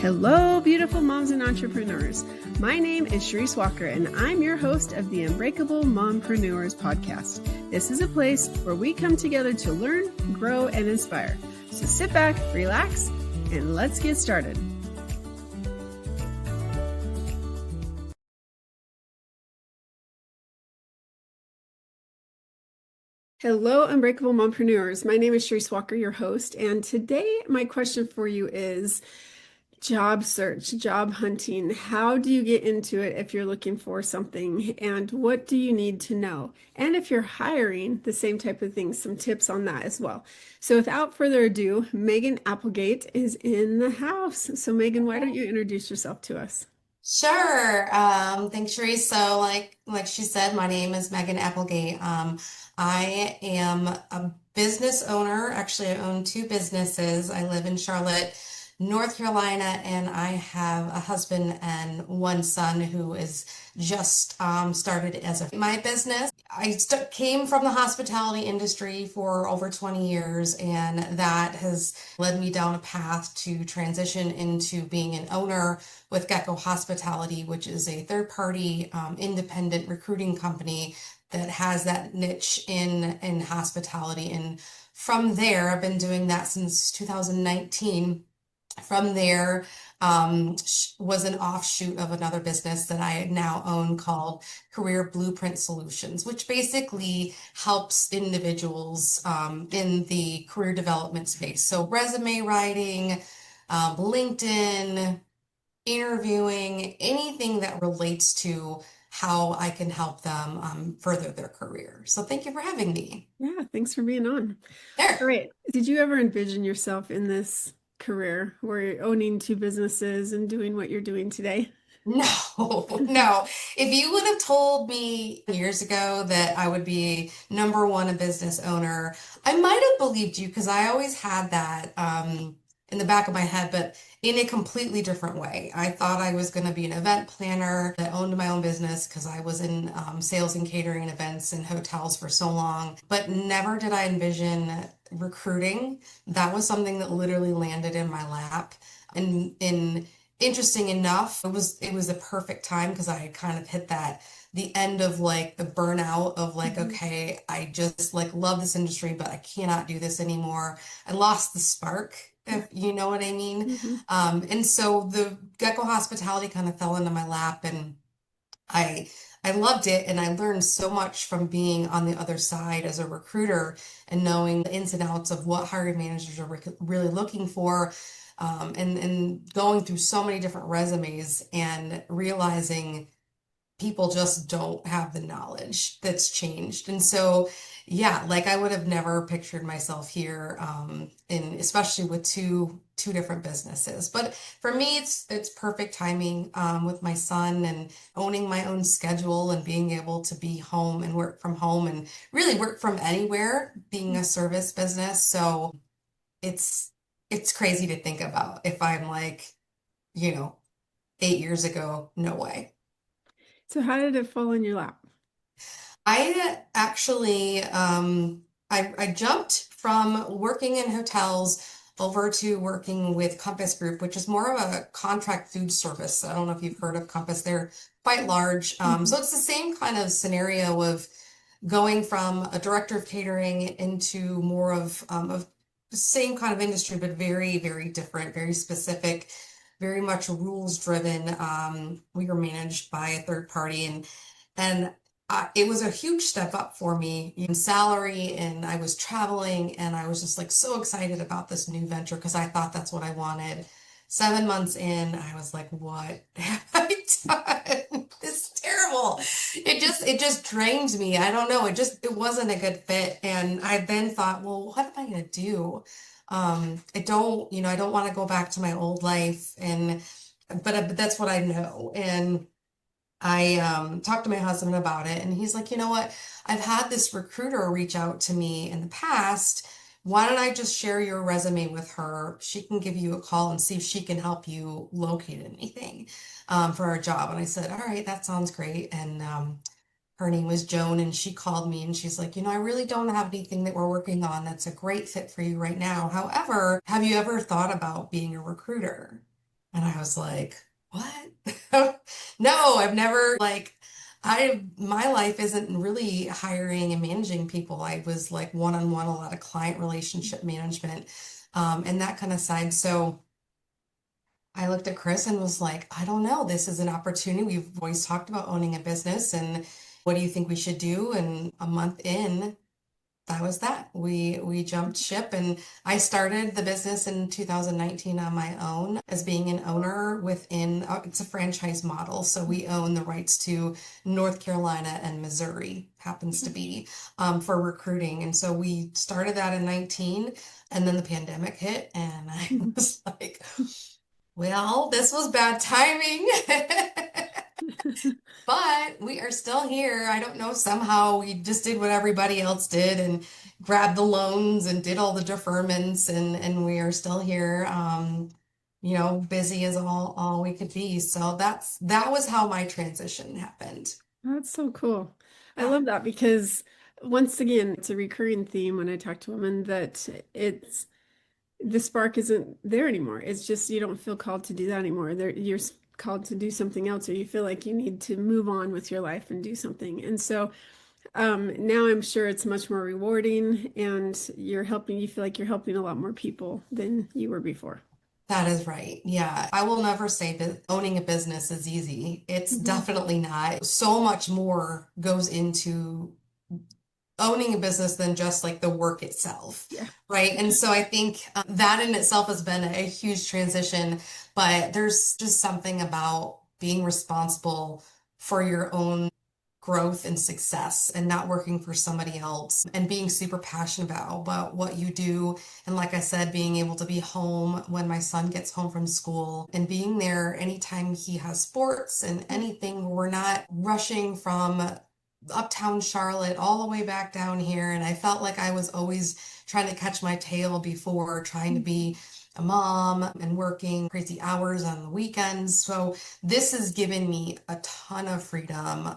Hello, beautiful moms and entrepreneurs. My name is Charisse Walker, and I'm your host of the Unbreakable Mompreneurs podcast. This is a place where we come together to learn, grow, and inspire. So sit back, relax, and let's get started. Hello, Unbreakable Mompreneurs. My name is Charisse Walker, your host, and today my question for you is job search, job hunting. How do you get into it if you're looking for something, and what do you need to know? And if you're hiring, the same type of things, some tips on that as well. So without further ado, Megan Applegate is in the house. So Megan, why don't you introduce yourself to us? Sure. Thanks, Charisse. So, like she said, my name is Megan Applegate. I am a business owner. Actually, I own two businesses. I live in Charlotte, North Carolina, and I have a husband and one son who is just started as my business. I came from the hospitality industry for over 20 years, and that has led me down a path to transition into being an owner with Gecko Hospitality, which is a third-party independent recruiting company that has that niche in hospitality. And from there, I've been doing that since 2019. From there, was an offshoot of another business that I now own called Career Blueprint Solutions, which basically helps individuals in the career development space. So resume writing, LinkedIn, interviewing, anything that relates to how I can help them further their career. So thank you for having me. Yeah, thanks for being on. All There. right. Did you ever envision yourself in this career where you're owning two businesses and doing what you're doing today? No, no. If you would have told me years ago that I would be number one a business owner, I might have believed you because I always had that in the back of my head, but in a completely different way. I thought I was going to be an event planner that owned my own business because I was in sales and catering events and hotels for so long, but never did I envision recruiting. That was something that literally landed in my lap. And in interesting enough, it was the perfect time because I had kind of hit the end of like the burnout of like, Mhm. okay, I just like love this industry, but I cannot do this anymore. I lost the spark, Yeah. if you know what I mean. Mhm. And so the Gecko Hospitality kind of fell into my lap, and I I loved it, and I learned so much from being on the other side as a recruiter and knowing the ins and outs of what hiring managers are really looking for, and going through so many different resumes and realizing people just don't have the knowledge that's changed. And so, yeah, like I would have never pictured myself here, in especially with two different businesses. But for me, it's perfect timing, with my son and owning my own schedule and being able to be home and work from home and really work from anywhere, being a service business. So it's it's crazy to think about if I'm like, you know, 8 years ago, no way. So how did it fall in your lap? I actually, I jumped from working in hotels over to working with Compass Group, which is more of a contract food service. I don't know if you've heard of Compass. They're quite large. So Mhm. it's the same kind of scenario of going from a director of catering into more of the same kind of industry, but very, very different, very specific, very much rules driven. We were managed by a third party, and it was a huge step up for me in salary, and I was traveling, and I was just like so excited about this new venture because I thought that's what I wanted. 7 months in, I was like, what have I done? This is terrible. It just drained me. I don't know. It wasn't a good fit. And I then thought, well, what am I gonna do? I don't want to go back to my old life, and but that's what I know. And I talked to my husband about it, and he's like, you know what? I've had this recruiter reach out to me in the past. Why don't I just share your resume with her? She can give you a call and see if she can help you locate anything for a job. And I said, all right, that sounds great. And her name was Joan, and she called me and she's like, I really don't have anything that we're working on that's a great fit for you right now. However, have you ever thought about being a recruiter? And I was like, what? No, I've never my life isn't really hiring and managing people. I was like one-on-one, a lot of client relationship management, and that kind of side. So I looked at Chris and was like, I don't know. This is an opportunity. We've always talked about owning a business, and what do you think we should do? And a month in, that was that. We jumped ship, and I started the business in 2019 on my own as being an owner within it's a franchise model. So we own the rights to North Carolina and Missouri happens to be for recruiting. And so we started that in 19, and then the pandemic hit, and I was like, well, this was bad timing. But we are still here. I don't know, somehow we just did what everybody else did and grabbed the loans and did all the deferments and we are still here. Busy as all we could be. So that was how my transition happened. That's so cool. I Yeah, love that because once again, it's a recurring theme when I talk to women that it's the spark isn't there anymore. It's just you don't feel called to do that anymore. Called to do something else, or you feel like you need to move on with your life and do something. And so now I'm sure it's much more rewarding, and you feel like you're helping a lot more people than you were before. that is right. Yeah, I will never say that owning a business is easy. It's Hmm. definitely not. So much more goes into owning a business than just like the work itself, Yeah. right? And so I think that in itself has been a huge transition, but there's just something about being responsible for your own growth and success and not working for somebody else and being super passionate about what you do. And like I said, being able to be home when my son gets home from school and being there anytime he has sports and anything. We're not rushing from uptown Charlotte all the way back down here. And I felt like I was always trying to catch my tail before trying to be a mom and working crazy hours on the weekends. So this has given me a ton of freedom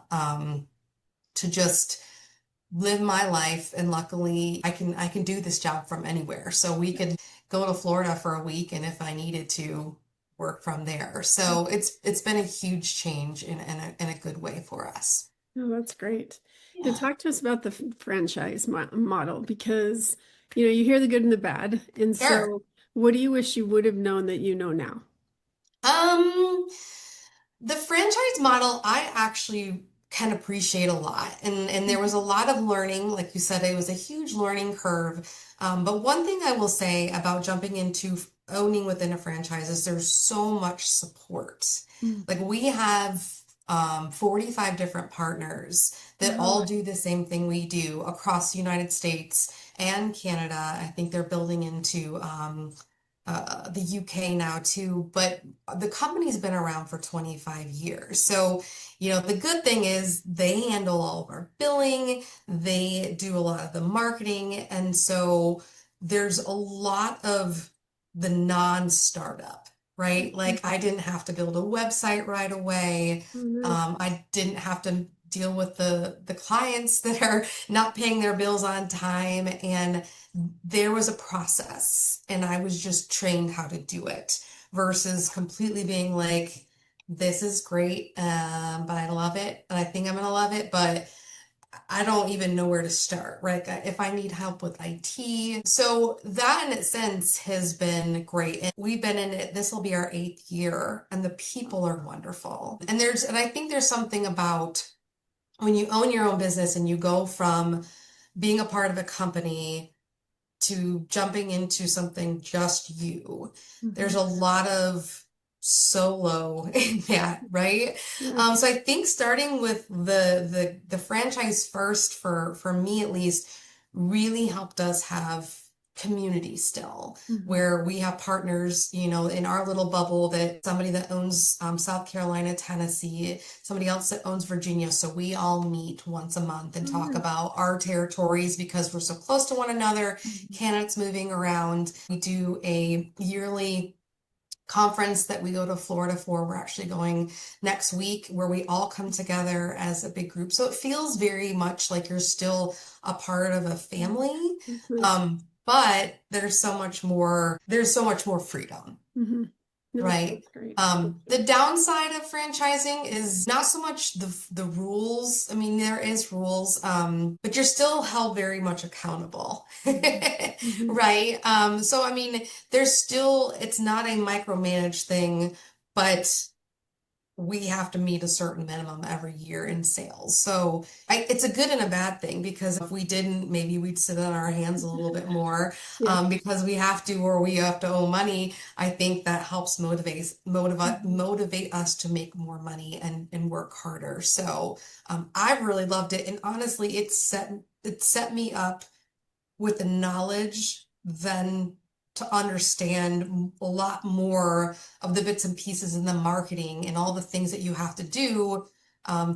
to just live my life. And luckily I can do this job from anywhere. So we could go to Florida for a week and if I needed to work from there. So it's been a huge change in a good way for us. Oh, that's great. Now, Yeah. talk to us about the franchise model because you hear the good and the bad. And Sure. so, what do you wish you would have known that you know now? Um, the franchise model I actually can appreciate a lot. And there was a lot of learning. Like you said, it was a huge learning curve. But one thing I will say about jumping into owning within a franchise is there's so much support. Mm. Like we have 45 different partners that Wow. all do the same thing we do across the United States and Canada. I think they're building into the UK now too, but the company's been around for 25 years. So, the good thing is they handle all of our billing, they do a lot of the marketing, and so there's a lot of the non-startup, right? Like I didn't have to build a website right away. Oh, nice. I didn't have to deal with the clients that are not paying their bills on time, and there was a process and I was just trained how to do it versus completely being like, this is great, but I love it and I think I'm gonna love it, but I don't even know where to start, right? If I need help with IT. So that in a sense has been great. And we've been in it, this will be our 8th year, and the people are wonderful. And I think there's something about when you own your own business and you go from being a part of a company to jumping into something just you. There's Mhm. a lot of solo in that, right? Yeah. So I think starting with the franchise first for me at least really helped us have community still Mhm. where we have partners in our little bubble that somebody that owns South Carolina, Tennessee, somebody else that owns Virginia. So we all meet once a month and Oh, talk nice. about our territories because we're so close to one another. Mhm. Candidates moving around. We do a yearly conference that we go to Florida for. We're actually going next week where we all come together as a big group. So it feels very much like you're still a part of a family. That's nice. But there's so much more freedom. Mhm. No, Right. that's great. The downside of franchising is not so much the rules. I mean, there is rules, but you're still held very much accountable. Mhm. Mhm. Right? So I mean, there's still, it's not a micromanaged thing, but we have to meet a certain minimum every year in sales. So it's a good and a bad thing because if we didn't, maybe we'd sit on our hands a little bit more Yeah. because we have to or we have to owe money. I think that helps Mhm. motivate us to make more money and work harder. So I've really loved it. And honestly, it set me up with the knowledge then to understand a lot more of the bits and pieces in the marketing and all the things that you have to do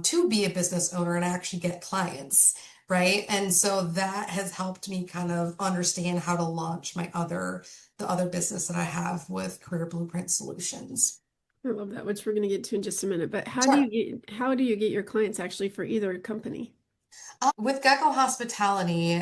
to be a business owner and actually get clients, right? And so that has helped me kind of understand how to launch the other business that I have with Career Blueprint Solutions. I love that, which we're going to get to in just a minute. But Sure. how do you get your clients actually for either company? With Gecko Hospitality,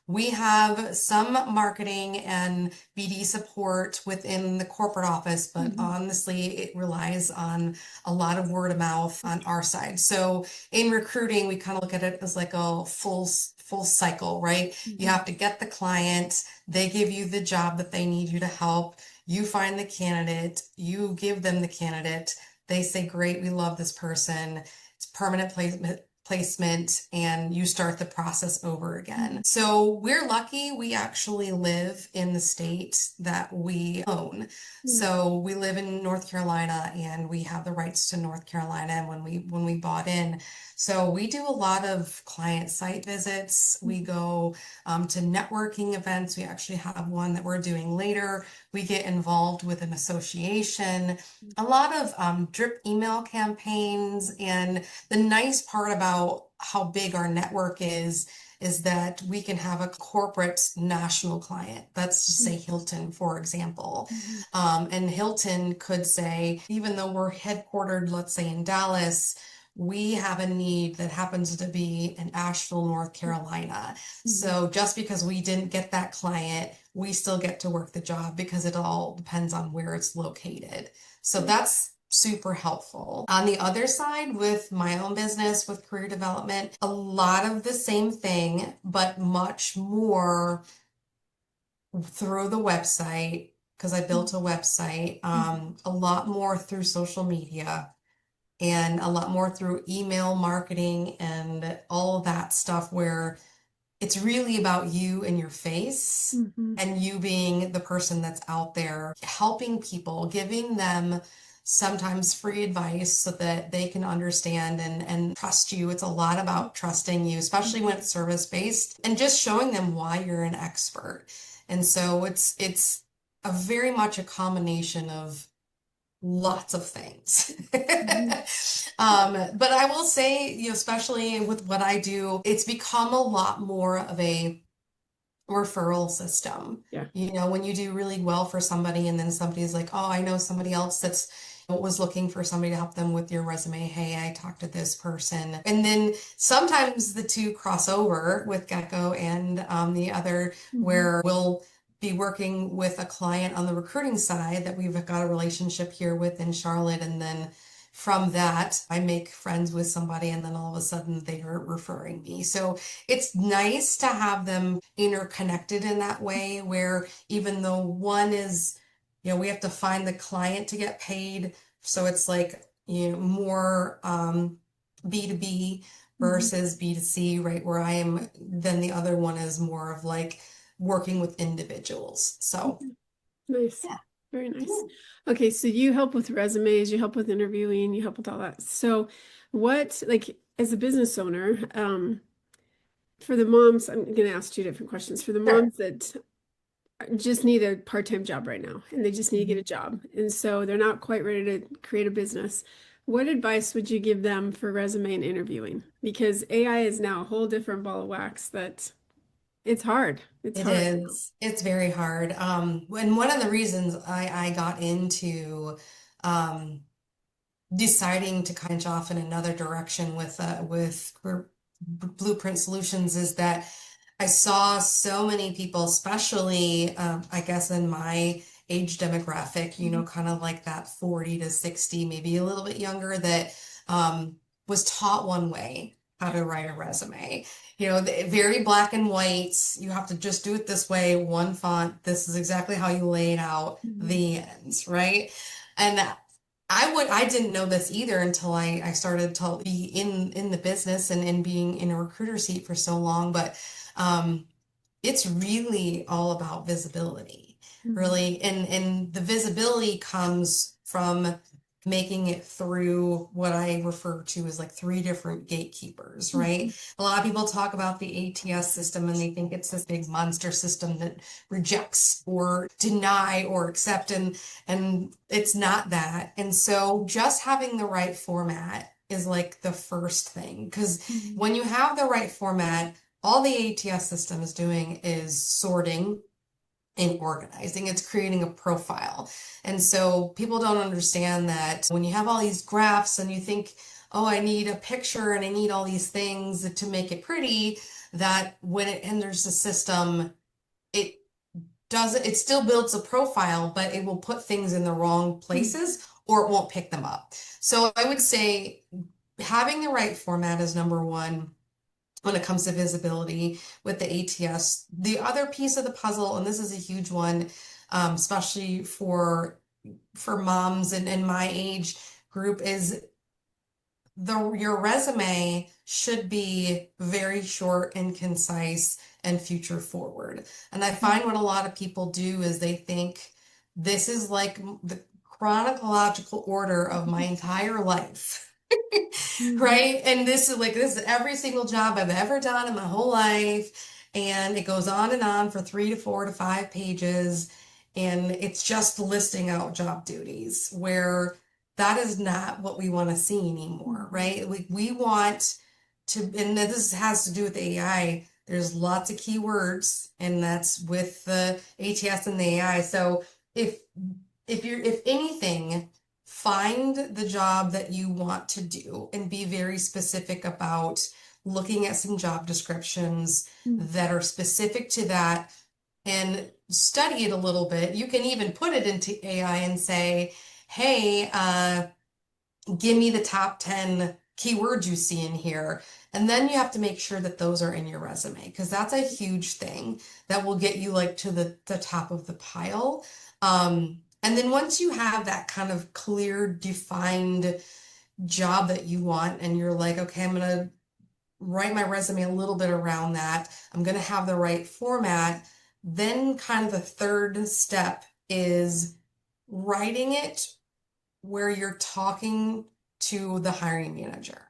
we have some marketing and BD support within the corporate office, but Mhm. honestly, it relies on a lot of word of mouth on our side. So in recruiting, we kind of look at it as like a full cycle, right? You Mhm. have to get the client, they give you the job that they need you to help. You find the candidate, you give them the candidate. They say, "Great, we love this person." It's permanent placement and you start the process over again. Mhm. So we're lucky we actually live in the state that we own. Yeah. So we live in North Carolina and we have the rights to North Carolina and when we bought in. So we do a lot of client site visits. We Mhm. go to networking events. We actually have one that we're doing later. We get involved with an association, a lot of drip email campaigns, and the nice part about how big our network is that we can have a corporate national client. Let's just say Hilton, for example. Mhm. And Hilton could say, even though we're headquartered, let's say in Dallas, we have a need that happens to be in Asheville, North Carolina. Mhm. So just because we didn't get that client, we still get to work the job because it all depends on where it's located. So Right. that's super helpful. On the other side, with my own business, with career development, a lot of the same thing, but much more through the website, because I built a website, Mhm. a lot more through social media and a lot more through email marketing and all of that stuff where it's really about you and your face Mhm. and you being the person that's out there helping people, giving them sometimes free advice so that they can understand and trust you. It's a lot about trusting you, especially when Mhm. it's service based, and just showing them why you're an expert. And so it's a very much a combination of lots of things. Mhm. But I will say, especially with what I do, it's become a lot more of a referral system. Yeah. When you do really well for somebody and then somebody's like, "Oh, I know somebody else that's was looking for somebody to help them with your resume. Hey, I talked to this person." And then sometimes the two cross over with Gecko and the other Mhm. where we'll be working with a client on the recruiting side that we've got a relationship here with in Charlotte, and then from that, I make friends with somebody, and then all of a sudden they are referring me. So it's nice to have them interconnected in that way, where even though one is, we have to find the client to get paid. So it's like, more B2B Mhm. versus B2C, right? Where I am, then the other one is more of like working with individuals. So, Mhm. Nice. yeah. Very nice. Yeah. Okay, so you help with resumes, you help with interviewing, you help with all that. So what, like, as a business owner, for the moms, I'm going to ask two different questions. For the Sure. moms that just need a part-time job right now and they just need to get a job, and so they're not quite ready to create a business, what advice would you give them for resume and interviewing? Because AI is now a whole different ball of wax that it's hard. It's It hard now. is. It's very hard. And one of the reasons I got into um, deciding to kind of off in another direction with Blueprint Solutions is that I saw so many people, especially I guess in my age demographic, you know, kind of like that 40 to 60, maybe a little bit younger, that was taught one way how to write a resume. You know, very black and white. You have to just do it this way, one font. This is exactly how you lay it out, Mhm. the ends, right? And I didn't know this either until I started to be in the business and in being in a recruiter seat for so long. But um, it's really all about visibility, Mhm. really. And the visibility comes from making it through what I refer to as like three different gatekeepers, right? Mhm. A lot of people talk about the ATS system and they think it's this big monster system that rejects or deny or accept, and it's not that. And so just having the right format is like the first thing, because Mhm. when you have the right format, all the ATS system is doing is sorting and organizing. It's creating a profile. And so people don't understand that when you have all these graphs and you think, oh, I need a picture and I need all these things to make it pretty, that when it enters the system, it it still builds a profile, but it will put things in the wrong Mhm. places or it won't pick them up. So I would say having the right format is number one when it comes to visibility with the ATS. The other piece of the puzzle, and this is a huge one, especially for moms and my age group, is your resume should be very short and concise and future forward. And I find what a lot of people do is they think this is like the chronological order of my entire life. Mhm. Right? And this is every single job I've ever done in my whole life. And it goes on for 3 to 4 to 5 pages. And it's just listing out job duties where that is not what we want to see anymore, Mhm. right? We want to, and this has to do with AI. There's lots of keywords, and that's with the ATS and the AI. So if if anything, find the job that you want to do and be very specific about looking at some job descriptions Mhm. that are specific to that and study it a little bit. You can even put it into AI and say, hey, give me the top 10 keywords you see in here. And then you have to make sure that those are in your resume because that's a huge thing that will get you like to the top of the pile. And then once you have that kind of clear, defined job that you want, and you're like, okay, I'm gonna write my resume a little bit around that. I'm gonna have the right format. Then kind of the third step is writing it where you're talking to the hiring manager.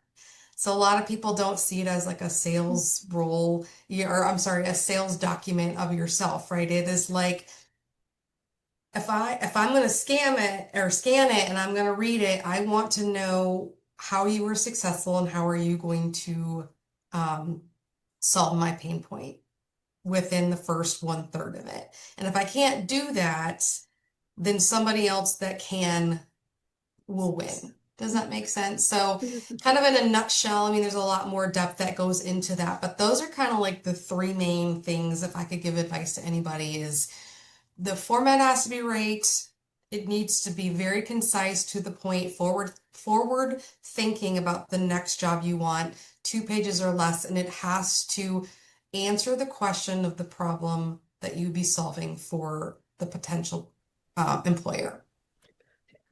So a lot of people don't see it as like a sales role, or I'm sorry, a sales document of yourself, right? It is like if I'm going to scam it or scan it and I'm going to read it, I want to know how you were successful and how are you going to um, solve my pain point within the first 1/3 of it. And if I can't do that, then somebody else that can will win. Does that make sense? So, kind of in a nutshell, I mean, there's a lot more depth that goes into that, but those are kind of like the three main things. If I could give advice to anybody, is the format has to be right. It needs to be very concise, to the point, forward thinking about the next job you want, 2 pages or less, and it has to answer the question of the problem that you'd be solving for the potential employer.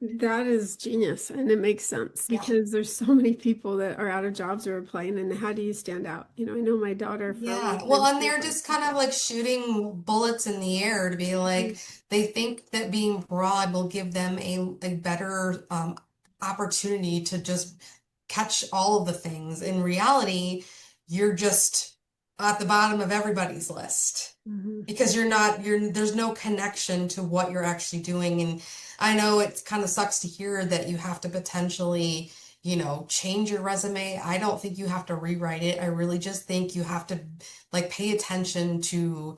That is genius, and it makes sense Yeah. because there's so many people that are out of jobs or applying, and how do you stand out? I know my daughter for a long Yeah, time, well, and she they're applied just to kind of jobs. like shooting bullets in the air to be like, they think that being broad will give them a better opportunity to just catch all of the things. In reality, you're just at the bottom of everybody's list Mhm. because there's no connection to what you're actually doing. And I know it kind of sucks to hear that you have to potentially, change your resume. I don't think you have to rewrite it. I really just think you have to like pay attention to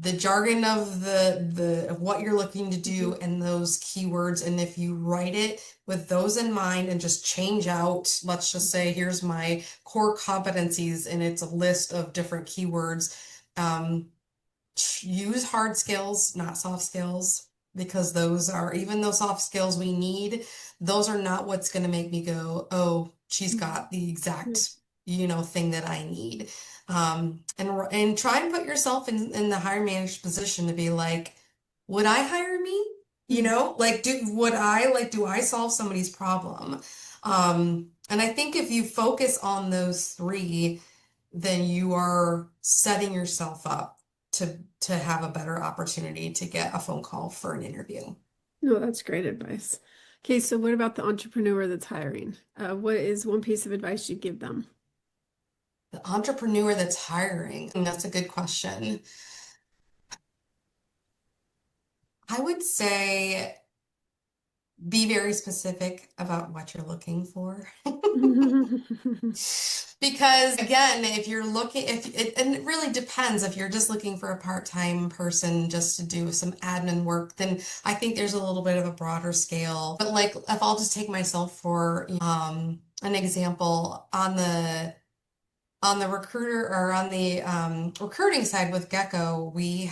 the jargon of the of what you're looking to do Mhm. and those keywords. And if you write it with those in mind and just change out, let's just say, here's my core competencies, and it's a list of different keywords. Um, Use hard skills, not soft skills. because those are, even those soft skills we need, those are not what's going to make me go, oh, she's got the Yeah. exact, thing that I need. And try and put yourself in the higher manager position to be like, would I hire me? Mhm. Like, do I solve somebody's problem? And I think if you focus on those three, then you are setting yourself up to have a better opportunity to get a phone call for an interview. No, that's great advice. Okay, so what about the entrepreneur that's hiring? What is one piece of advice you give them? The entrepreneur that's hiring, and that's a good question. I would say be very specific about what you're looking for. Because again, if you're looking, if it, and it really depends, if you're just looking for a part-time person just to do some admin work, then I think there's a little bit of a broader scale. But like, if I'll just take myself for an example on the recruiter or on the recruiting side with Gecko, we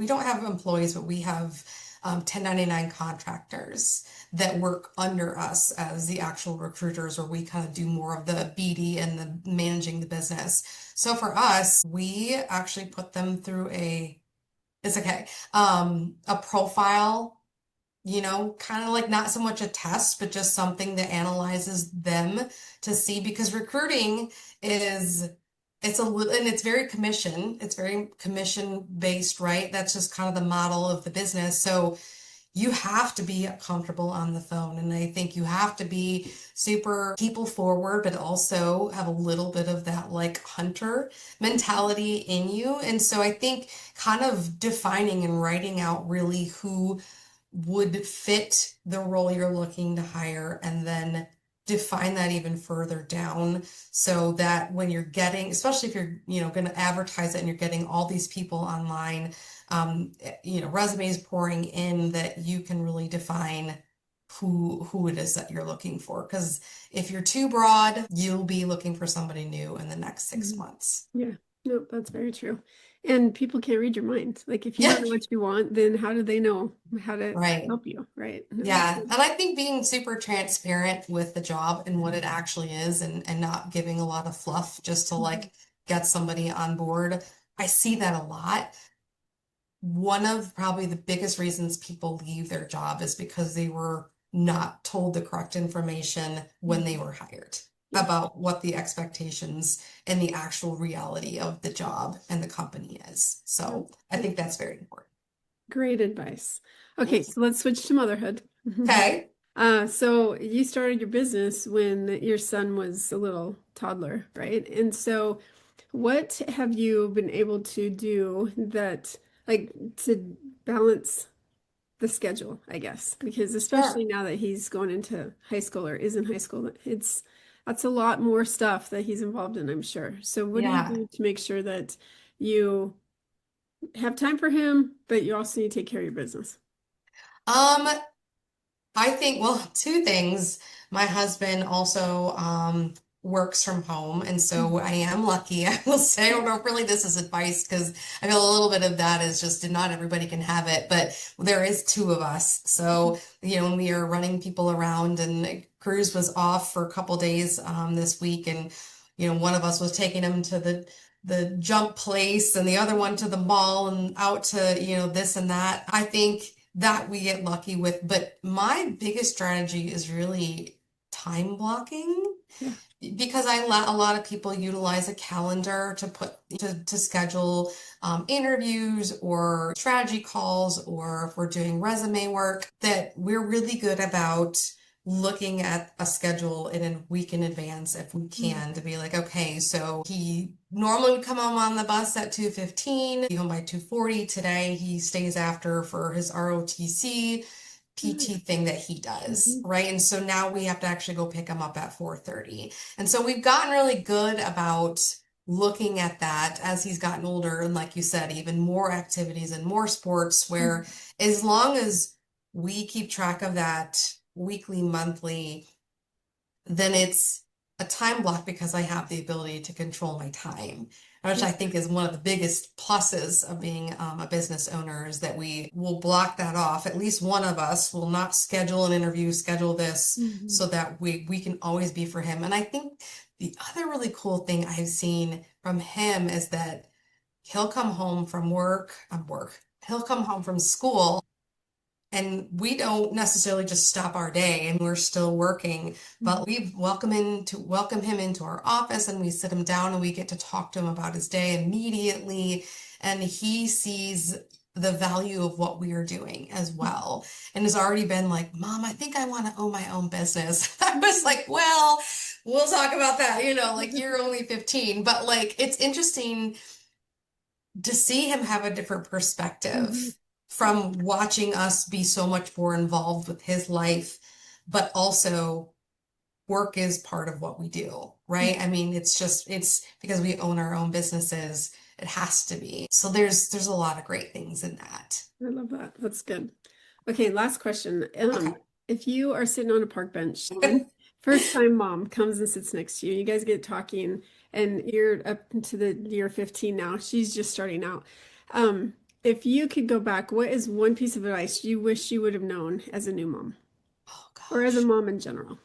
don't have employees, but we have 1099 contractors that work under us as the actual recruiters, or we kind of do more of the BD and the managing the business. So for us, we actually put them through it's okay, a profile, kind of like not so much a test, but just something that analyzes them to see, because recruiting is, it's a little, and it's very commission based, right? That's just kind of the model of the business. So you have to be comfortable on the phone. And I think you have to be super people forward, but also have a little bit of that like hunter mentality in you. And so I think kind of defining and writing out really who would fit the role you're looking to hire, and then define that even further down so that when you're getting, especially if you're, going to advertise it and you're getting all these people online, resumes pouring in, that you can really define who it is that you're looking for. Because if you're too broad, you'll be looking for somebody new in the next six Mhm. months. Yeah, no, that's very true. And people can't read your mind. Like if you Yeah, don't know what you want, then how do they know how to right. help you, right? No, that's Yeah, good. and I think being super transparent with the job and what it actually is, and not giving a lot of fluff just to Mhm. like get somebody on board. I see that a lot. One of probably the biggest reasons people leave their job is because they were not told the correct information when they Mhm. were hired Yeah, about what the expectations and the actual reality of the job and the company is. yeah, So I yeah. think that's very important. Great advice. Okay, Thank you. so let's switch to motherhood. Okay. So you started your business when your son was a little toddler, right? And so what have you been able to do that, like, to balance the schedule, I guess? Because especially Sure. now that he's going into high school or is in high school, that's a lot more stuff that he's involved in, I'm sure. So what do you Yeah. do to make sure that you have time for him, but you also need to take care of your business? Um, I think, well, two things. My husband also works from home, and so I am lucky. I will say, I don't know if really this is advice, because I feel a little bit of that is just not everybody can have it, but there is two of us. So, when we are running people around, and Cruz was off for a couple days this week, and one of us was taking him to the jump place and the other one to the mall and out to, this and that. I think that we get lucky with. But my biggest strategy is really time blocking, Yeah. because I let a lot of people utilize a calendar to schedule interviews or strategy calls, or if we're doing resume work, that we're really good about looking at a schedule in a week in advance if we Mm. can, to be like, okay, so he normally would come home on the bus at 2:15, be home by 2:40. Today he stays after for his ROTC PT Nice. thing that he does, Mhm. right? And so now we have to actually go pick him up at 4:30. And so we've gotten really good about looking at that as he's gotten older. And like you said, even more activities and more sports, where Mhm. as long as we keep track of that weekly, monthly, then it's a time block, because I have the ability to control my time. which I think is one of the biggest pluses of being a business owner is that we will block that off. At least one of us will not schedule an interview, schedule this Mhm. so that we can always be for him. And I think the other really cool thing I've seen from him is that he'll come home from work. He'll come home from school and we don't necessarily just stop our day and we're still working, but we welcome him into our office and we sit him down and we get to talk to him about his day immediately. And he sees the value of what we are doing as well. And has already been like, Mom, I think I want to own my own business. I was like, well, we'll talk about that, like you're only 15, but like it's interesting to see him have a different Mhm. perspective from watching us be so much more involved with his life, but also work is part of what we do, right? I mean, it's because we own our own businesses, it has to be. So there's a lot of great things in that. I love that. That's good. Okay, last question. Okay. If you are sitting on a park bench and first time mom comes and sits next to you, you guys get talking and you're up into the year 15 now, she's just starting out. Um, if you could go back, what is one piece of advice you wish you would have known as a new mom Oh or as a gosh. mom in general?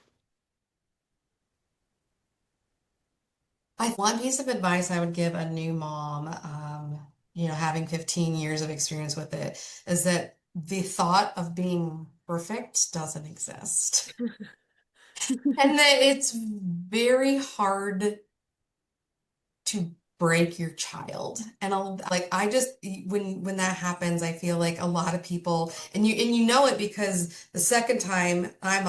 One piece of advice I would give a new mom, having 15 years of experience with it, is that the thought of being perfect doesn't exist. And that it's very hard to break your child. And like I just when that happens, I feel like a lot of people and you know it because the second time I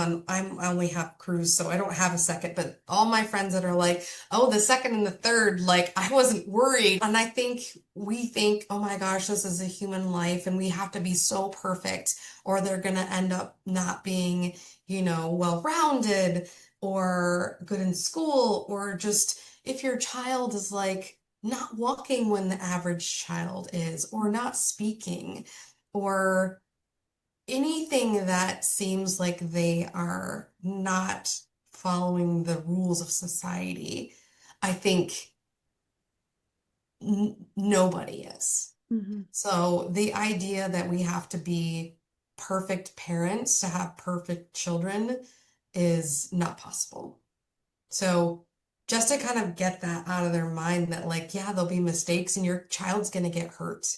only have cruise, so I don't have a second, but all my friends that are like, oh, the second and the third, like I wasn't worried. And I think we think, oh my gosh, this is a human life and we have to be so perfect or they're gonna end up not being, well-rounded or good in school or just if your child is like not walking when the average child is, or not speaking, or anything that seems like they are not following the rules of society, I think nobody is. Mhm. So the idea that we have to be perfect parents to have perfect children is not possible. So just to kind of get that out of their mind that like, yeah, there'll be mistakes and your child's going to get hurt.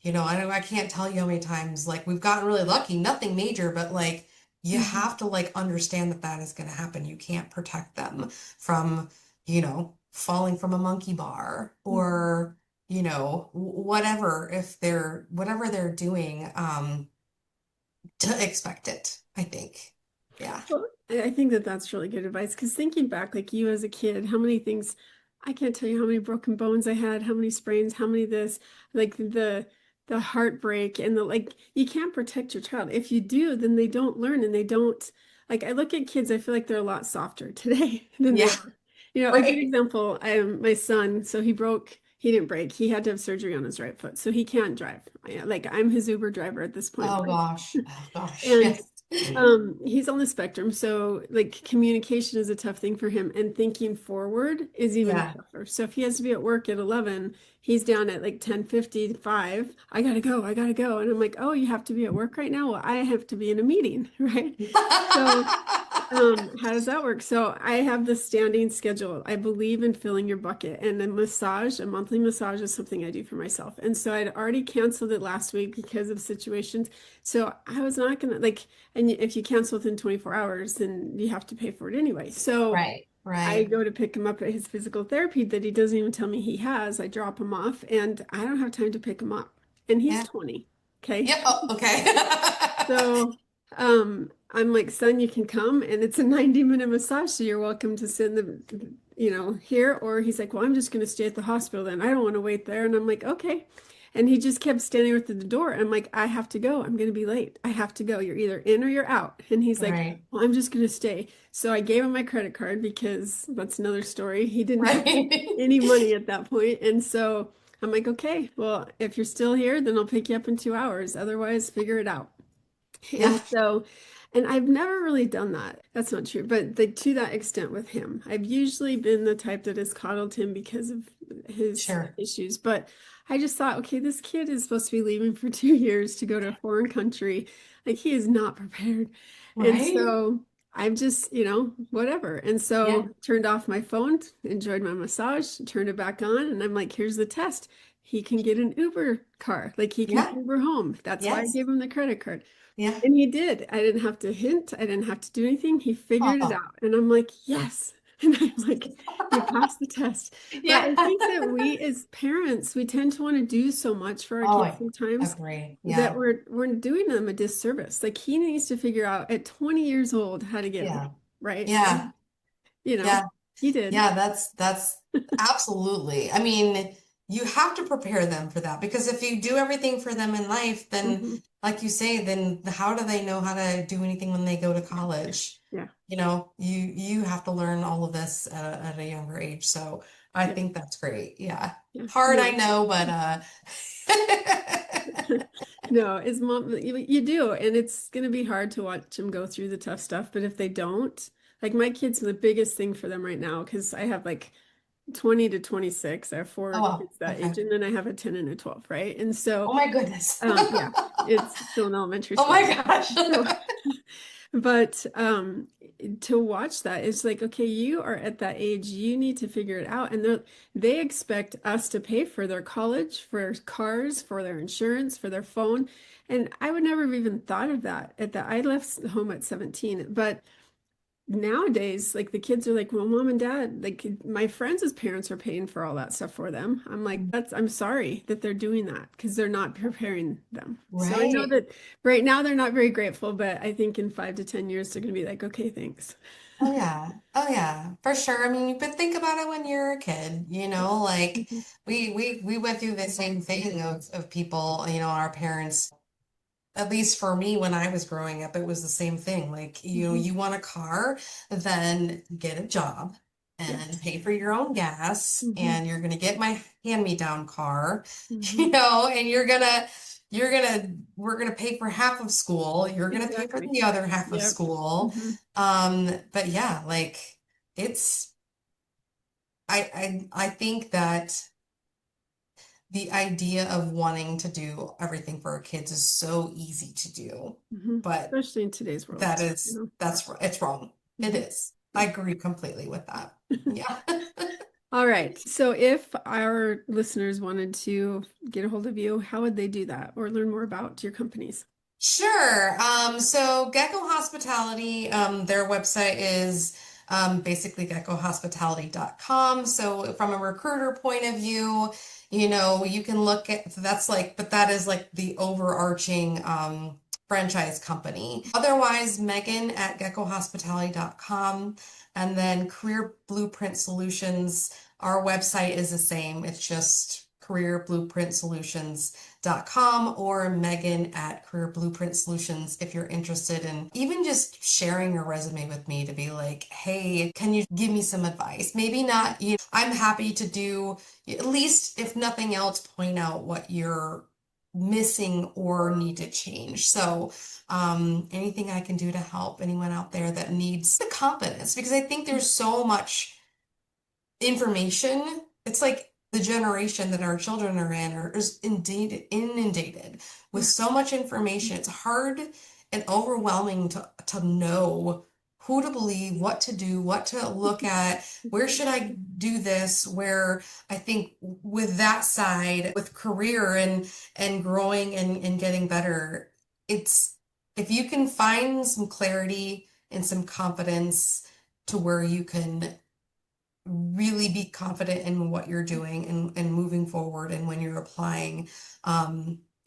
I can't tell you how many times like we've gotten really lucky, nothing major, but like you Mhm. have to like understand that that is going to happen. You can't protect them from, falling from a monkey bar Mhm. or, whatever whatever they're doing, to expect it, I think. Yeah. Well, I think that that's really good advice because thinking back, like you as a kid, how many things I can't tell you how many broken bones I had, how many sprains, how many this, like the heartbreak and the like you can't protect your child. If you do, then they don't learn and they don't like I look at kids, I feel like they're a lot softer today than they Yeah. were. You know, a good Right. example, my son, so he didn't break. He had to have surgery on his right foot, so he can't drive. Like I'm his Uber driver at this point Oh in life. gosh. Oh gosh. And Yes. he's on the spectrum, so like communication is a tough thing for him, and thinking forward is even Yeah. tougher. So if he has to be at work at 11, he's down at like 10:55. I gotta go. And I'm like, oh, you have to be at work right now? Well, I have to be in a meeting, right? So how does that work? So I have the standing schedule. I believe in filling your bucket, and a monthly massage is something I do for myself. And so I'd already canceled it last week because of situations. So I was not gonna like, and if you cancel within 24 hours, then you have to pay for it anyway. So Right. I Right. go to pick him up at his physical therapy that he doesn't even tell me he has. I drop him off, and I don't have time to pick him up. And he's Yeah. 20. Okay. Yep. Oh, okay. So, I'm like, son, you can come and it's a 90-minute massage, so you're welcome to sit in here. Or he's like, well, I'm just going to stay at the hospital then. I don't want to wait there. And I'm like, okay. And he just kept standing at the door. I'm like, I have to go. I'm going to be late. I have to go. You're either in or you're out. And he's like, Right. well, I'm just going to stay. So I gave him my credit card because that's another story. He didn't have Right. any money at that point. And so I'm like, okay, well, if you're still here, then I'll pick you up in 2 hours. Otherwise, figure it out. Yeah. And so And I've never really done that. That's not true, but to that extent with him. I've usually been the type that has coddled him because of his Sure. issues. But I just thought, okay, this kid is supposed to be leaving for 2 years to go to a foreign country. Like he is not prepared. And Right? so I'm just, whatever. And Yeah. so turned off my phone, enjoyed my massage, turned it back on, and I'm like, here's the test. He can get an Uber car, like he can Yeah. Uber home. That's why I Yes. gave him the credit card. Yeah. And he did. I didn't have to hint. I didn't have to do anything. He figured it Oh. out. And I'm like, yes. And I'm like, you passed the test. But Yeah. I think that we as parents, we tend to want to do so much for our Oh, kids I sometimes agree. that Yeah. we're doing them a disservice. Like he needs to figure out at 20 years old how to get home, Yeah. right? Yeah. And you know, Yeah. he did. Yeah, that's absolutely. I mean, you have to prepare them for that because if you do everything for them in life, then Hmm. like you say, then how do they know how to do anything when they go to Yeah. college? Yeah. You have to learn all of this at a younger age. So I Yeah. think that's great. Yeah. Yeah. Hard, I No. know, but No, as mom, you do, and it's going to be hard to watch them go through the tough stuff. But if they don't, like my kids, the biggest thing for them right now, because I have like 20 to 26, I have oh four well, kids that okay. age, and then I have a 10 and a 12, right? And so, Oh my goodness. yeah, it's still in elementary Oh school. my gosh. So, but to watch that, it's like, okay, you are at that age, you need to figure it out. And they expect us to pay for their college, for cars, for their insurance, for their phone. And I would never have even thought of that at that. I left home at 17, but nowadays, like the kids are like, well, mom and dad, like my friends' parents are paying for all that stuff for them. I'm like, I'm sorry that they're doing that because they're not preparing them. So I know Right. that right now they're not very grateful, but I think in 5 to 10 years, they're going to be like, okay, thanks. Oh yeah. Oh yeah. For sure. I mean, but think about it when you're a kid, like Mhm. we went through the same thing of people, our parents, at least for me when I was growing up, it was the same thing. Like, Mhm. you want a car, then get a job Yeah. and pay for your own gas, Hmm. and you're gonna get my hand-me-down car, Hmm. and we're gonna pay for half of school, you're gonna pay for Exactly. the other half of Yep. school. Hmm. But yeah, like it's I think that the idea of wanting to do everything for our kids is so easy to do, Hmm. but Especially in today's world, it's wrong. It Mhm. is. I Yeah. agree completely with that. Yeah. All right. So if our listeners wanted to get a hold of you, how would they do that or learn more about your companies? Sure. So Gecko Hospitality, their website is basically geckohospitality.com. So from a recruiter point of view, you can look at but that is like the overarching franchise company. Otherwise, Megan at geckohospitality.com, and then Career Blueprint Solutions. Our website is the same. It's just careerblueprintsolutions.com, or Megan at Career Blueprint Solutions if you're interested in even just sharing your resume with me to be like, hey, can you give me some advice? Maybe not, I'm happy to do, at least if nothing else, point out what you're missing or need to change. So, anything I can do to help anyone out there that needs the confidence, because I think there's so much information. It's like the generation that our children are in is indeed inundated with Yeah. so much information. It's hard and overwhelming to know who to believe, what to do, what to look at, where should I do this, where I think with that side, with career and growing and getting better, it's if you can find some clarity and some confidence to where you can really be confident in what you're doing and moving forward, and when you're applying,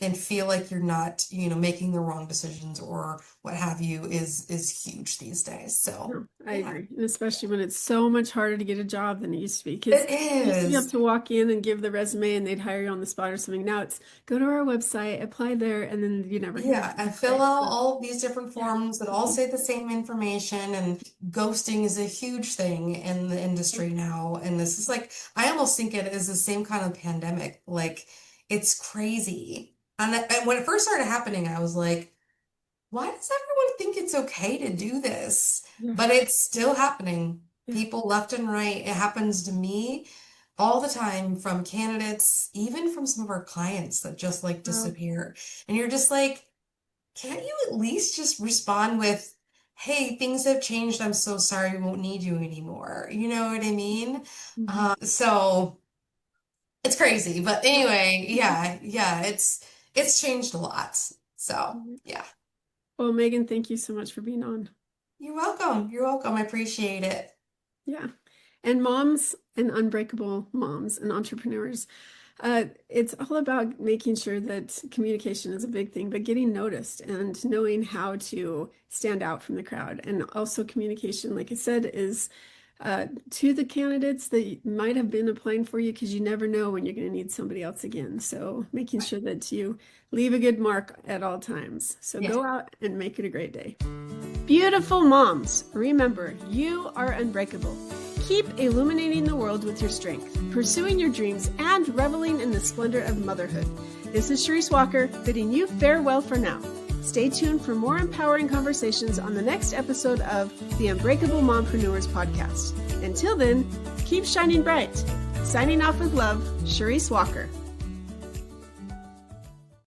and feel like you're not, making the wrong decisions or what have you, is huge these days. So No, I yeah, agree. And especially when it's so much harder to get a job than it used to be. Because it you used to have is. to walk in and give the resume and they'd hire you on the spot or something. Now it's go to our website, apply there, and then you never hear Yeah, and back, fill right? out So, all of these different yeah. forms that all Mhm. say the same information, and ghosting is a huge thing in the industry now. And this is like, I almost think it is the same kind of pandemic. Like, it's crazy. And when it first started happening, I was like, why does everyone think it's okay to do this? Yeah. But it's still happening. Yeah. People left and right. It happens to me all the time from candidates, even from some of our clients that just like Wow. disappear. And you're just like, can't you at least just respond with, hey, things have changed. I'm so sorry. We won't need you anymore. You know what I mean? Mhm. So it's crazy. But anyway, yeah, it's changed a lot. So Mhm. yeah. Well, Megan, thank you so much for being on. You're welcome. You're welcome. I appreciate it. Yeah. And moms and unbreakable moms and entrepreneurs, it's all about making sure that communication is a big thing, but getting noticed and knowing how to stand out from the crowd. And also communication, like I said, is to the candidates that might have been applying for you, because you never know when you're going to need somebody else again. So making sure that you leave a good mark at all times. So Yeah. go out and make it a great day. Beautiful moms, remember, you are unbreakable. Keep illuminating the world with your strength, pursuing your dreams, and reveling in the splendor of motherhood. This is Charisse Walker, bidding you farewell for now. Stay tuned for more empowering conversations on the next episode of the Unbreakable Mompreneurs podcast. Until then, keep shining bright. Signing off with love, Charisse Walker.